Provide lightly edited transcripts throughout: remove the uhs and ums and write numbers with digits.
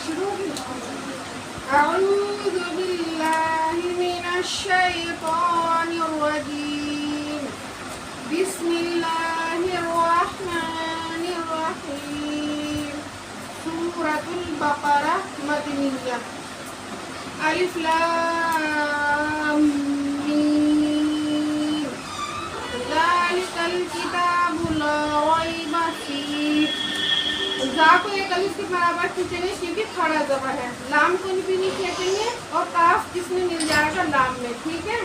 शुरू होगी। अऊज़ु बिल्लाहि मिनश शैतानिर रजीम। बिस्मिल्लाहिर रहमानिर रहीम। सूरतुल बकरा मदनिया। अलिफ लाम मीम। ज़ालिकल किताबु ला रैब फीह। जा को एक अलिफ के बराबर खींचेंगे क्योंकि खड़ा जबर है। लाम को भी नहीं खींचेंगे और काफ इसमें मिल जाएगा लाम में, ठीक है।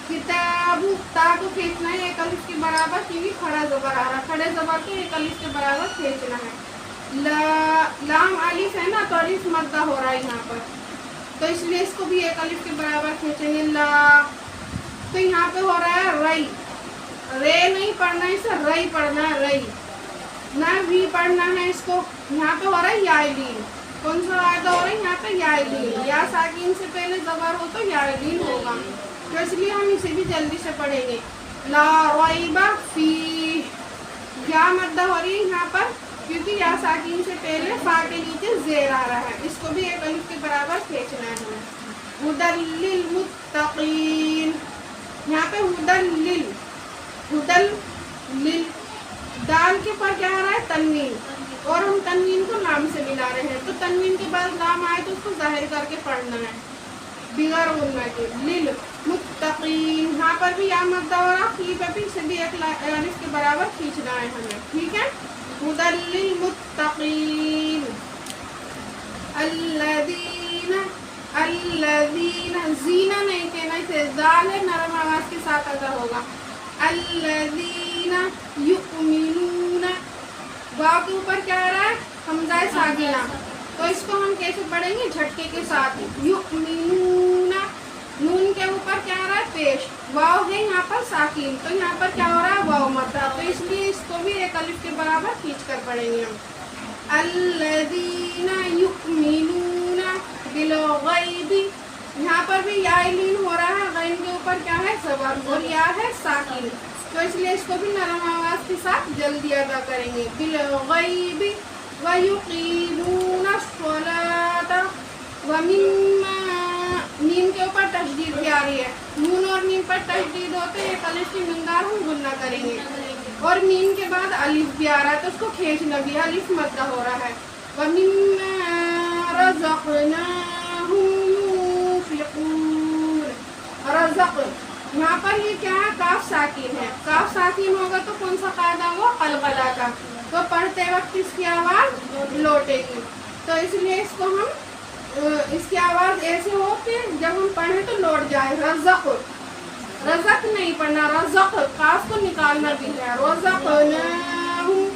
किताबु ता को खींचना है एक अलिफ के बराबर क्योंकि खड़ा जबर आ रहा है। खड़े जबर को एक अलिफ के बराबर खींचना है। लाम अलिफ है ना, तो अलिफ मद्दा हो रहा है यहाँ पर, तो इसलिए इसको भी एक अलिफ के बराबर खींचेंगे। ला तो यहाँ पे हो रहा है रई। रे नहीं पढ़ना है, इसे रई पढ़ना है, रई ना भी पढ़ना है इसको। यहाँ पे हो रहा है याइलीन। कौन सा वायदा हो रहा है यहाँ पे? याइलीन। या साकिन से पहले जबर हो तो याइलीन होगा, तो इसलिए हम इसे भी जल्दी से पढ़ेंगे। ला रैब फीह। या मद्दा हो रही है यहाँ पर क्योंकि या साकिन से पहले फा के नीचे जेर आ रहा है, इसको भी एक अलिफ के बराबर खींचना है हमें। हुदल लिल मुत्तकीन। यहाँ पे हुदल लिल दाल के पर क्या आ रहा है? तनवीन, और हम तनवीन को लाम से मिला रहे हैं, तो तनवीन के बाद लाम आए तो उसको जाहिर करके पढ़ना है बिगर बोलना के। लिल मुत्तकीन। यहाँ पर भी या मद्दा हो रहा, फी पे भी इसे भी एक अलिफ के बराबर खींचना है हमें, ठीक है। हुदल लिल मुत्तकीन। अल्लज़ीना जीना नहीं कहना, इसे दाल है नरम आवाज के साथ अदा होगा। अल्लज़ीना युमिनूना। वाव के ऊपर क्या आ रहा है? हमज़ा साकिना, तो इसको हम कैसे पढ़ेंगे? झटके के साथ। युमिनूना। नून के ऊपर क्या आ रहा है? पेश। वाव है यहाँ पर साकिन, तो यहाँ पर क्या हो रहा है? वाव मद्दा, तो इसलिए इसको भी एक अलिफ के बराबर खींच कर पढ़ेंगे हम। अल्लज़ीना युमिनूना बिल गैबी। यहाँ पर भी याइलीन हो रहा है, गैन के ऊपर क्या है? ज़बर, और या है साकिन, तो इसलिए इसको भी नरम आवाज के साथ जल्दी अदा करेंगे। बिल गैबी व युकीमूना अस्सलाता व मिम्मा। मीम के ऊपर तशदीद भी आ रही है, नून और मीम पर तशदीद होते हैं, एक अलिफ की मिंगार हम गुन्ना करेंगे, और मीम के बाद अलिफ भी आ रहा है तो उसको खींचना भी, अलिफ मद्दा हो रहा है। व मिम्मा रज़क़नाहुम युनफ़िक़ून। रज़क़, यहाँ पर ये क्या है? काफ साकिन है। काफ साकिन होगा तो कौन सा कायदा हुआ? कलकला का, तो पढ़ते वक्त इसकी आवाज लौटेगी, तो इसलिए इसको हम इसकी आवाज ऐसे हो कि जब हम पढ़े तो लौट जाए। रज़क़, रज़क़ नहीं पढ़ना, रज़क़ काफ को निकालना भी है। रज़क़नाहुम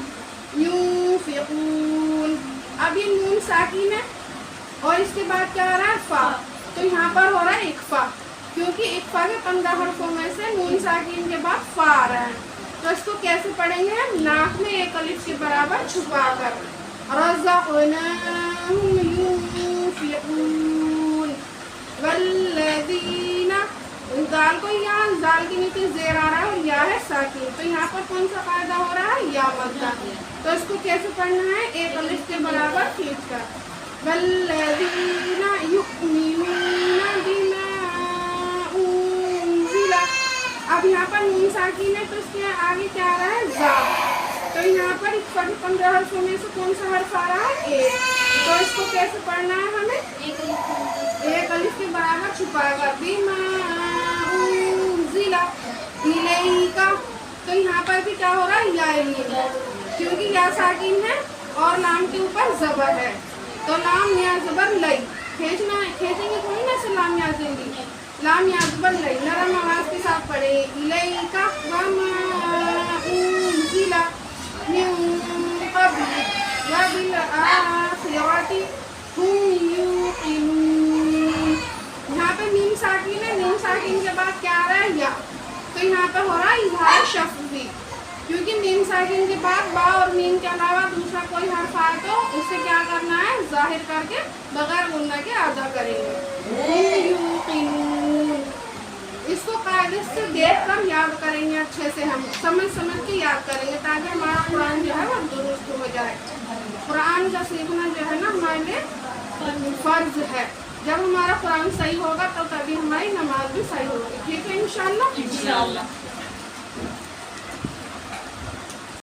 युनफ़िक़ून। अब ये नून साकिन है और इसके बाद क्या आ रहा है? फा, तो यहाँ पर हो रहा है इक्फा, क्योंकि इक्फा के 15 हरफों में से नून साकिन के बाद फा आ रहा है, तो इसको कैसे पढ़ेंगे हम? नाक में एक अलिफ के बराबर छुपा कर। रज़क़नाहुम युनफ़िक़ून वल्लज़ीना। दाल को यहाँ दाल के नीचे जेर आ रहा है और या है साकिन, तो यहाँ पर कौन सा कायदा हो रहा है? या मद्दा, तो इसको कैसे पढ़ना है? एक अलिफ के बराबर खींच कर। वल्लज़ीना युमिनूना बिमा उन्ज़िला। अब यहाँ पर नून साकिन है तो इसके आगे क्या आ रहा है? जा, तो यहाँ पर 15 हर्फों में से कौन सा हर्फ आ रहा है? एक, तो इसको कैसे पढ़ना है हमें? एक अलिफ के बराबर छुपाएगा। बिमा उन्ज़िला इलैका, तो यहाँ पर भी क्या हो रहा है? याइलीन, क्योंकि या साकिन है और लाम के ऊपर जबर है, तो लाम या जबर लई खींचना है, खींचेंगे थोड़ी ना से लाम या जिंदी, लाम या जबर लई नरम आवाज के साथ पढ़े। इलैका व मा उन्ज़िला मिन क़ब्लिक व बिल आखिरति हुम यूक़िनून। यहाँ पे मीम साकिन है, मीम साकिन के बाद क्या आ रहा है? या, तो यहाँ पे हो रहा है इज़हार शफ़वी, क्योंकि मीम साकिन के बाद बा और मीम के अलावा दूसरा कोई हर्फ आए तो उसे क्या करना है? जाहिर करके बगैर गुन्ना के अदा करेंगे। इसको कायदे से देख कर याद करेंगे, अच्छे से हम समझ के याद करेंगे, ताकि हमारा कुरान जो है वो दुरुस्त हो जाए। कुरान का सीखना जो है ना हमारे लिए फर्ज है। जब हमारा कुरान सही होगा तो तभी हमारी नमाज भी सही होगी। ठीक है इंशाल्लाह।